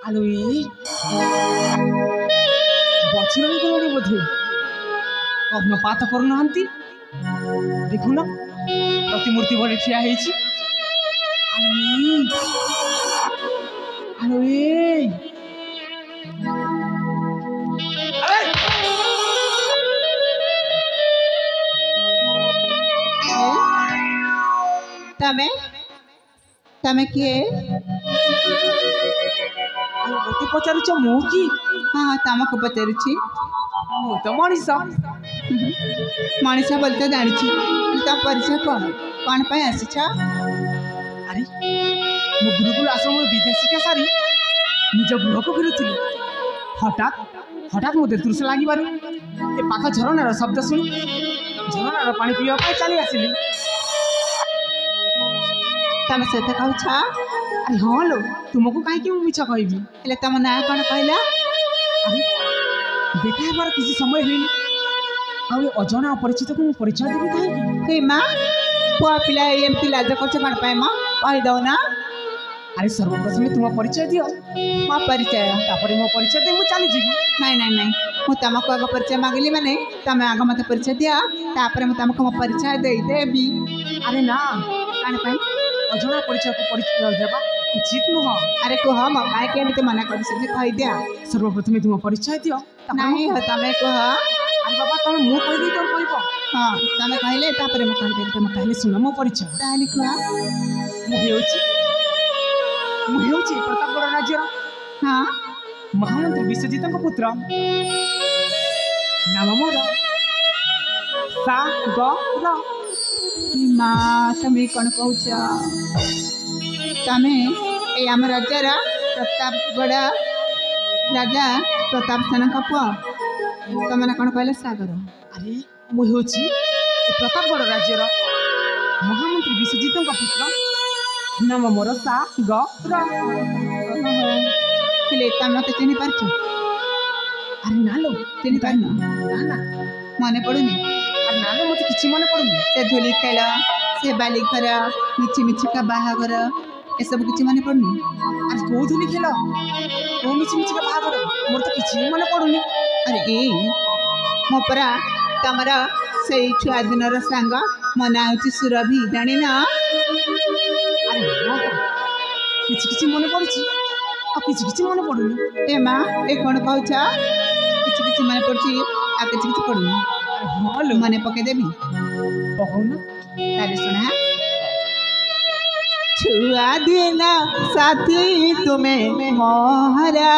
আলো এই বছর হয়ে বোধে অগ্নপাত করুনাহান্তি দেখুন প্রতিমূর্তি ভଳି ঠিয়া ହେଇଛି আলো এই तमे तमे किए मते पचारुच मु की हाँ तमको पचारुची मु तो मनीष मनीषा बोलते जानी तुम परिचय कौन कौन पे आसीछ अरे मु गुरुकुल आश्रम विदेशिका सारी निज गृह को फिरुଥିଲି हठात हठात मो दृश्य लागिबारु ए पाख झरणार शब्द सुनी झरणार पानी पिया पाई चली आसिली तमे सत कहछ अरे हाँ लो तुमको कहीं मिछ कहबी हेले तुम ना कौन कहला अरे देखा हेबार किसी समय हुई आ अजना अपरिचित को परिचय देवी कहीं हे माँ पुआ पिला एमती लाज कर कौन पाए माँ कही दो ना अरे सर्वप्रथम तुम परिचय दियो मो परिचय तापर मो परिचय दे मु चली जीवी नहीं नहीं नहीं मु तुमको आग परिचय मांगली माने तुम आग मत परिचय दिया तापर मु तुमको मो परिचय दे देबी अरे ना कौन पाए अजना परिचय को परिचय देबा उचित नुह अरे कह मो काहे के मना कर से कही दिया सर्वप्रथम तुम परिचय दियो नहीं हो तमे कह अरे बाबा तुम मु कहि दी तो कहबो हां तमे कहले तापर मु कहि दे तुम कहले सुन मो परिचय ताली कह मु हेउची प्रतापगढ़ राज्य हाँ महामंत्री विश्वजित पुत्र नाम मोर सागर माँ तमे कौन कहूच तमे ए आम राज्यर प्रतापगढ़ राजा प्रताप सेन का पुआ तमने कौन कहले सागर अरे मु हेउची प्रतापगढ़ राज्यर महामंत्री विश्वजित पुत्र नाम मोर सागर हेले तमे तो चिन्ह पारछ अरे ना लो चिन्ह पारन ना ना मने पड़ुनी अरे ना लो मते किछि मन पड़ुनी से धूली खेल से बाली घर मिछि मिछि का बाहागर ए सब किछि मने पड़ुनी अरे को धुली खेल को मिछि मिछि का बाहागर मोर तो किछि मन पड़ुनी अरे ए मो परा तमरा से छुआ दिनर सांग मना होची सुरभि जानी ना अरे किछि किछि मन पड़ुची आ किछि किछि मन पड़ुनी ए माँ ए कौन कहूछ किछि किछि मने पड़ुची आ किछि किछि पड़ुनी हाँ लो मने पके देबी कहू ना तारे सुना छुआ दिन साथी तुम्हें मोहरा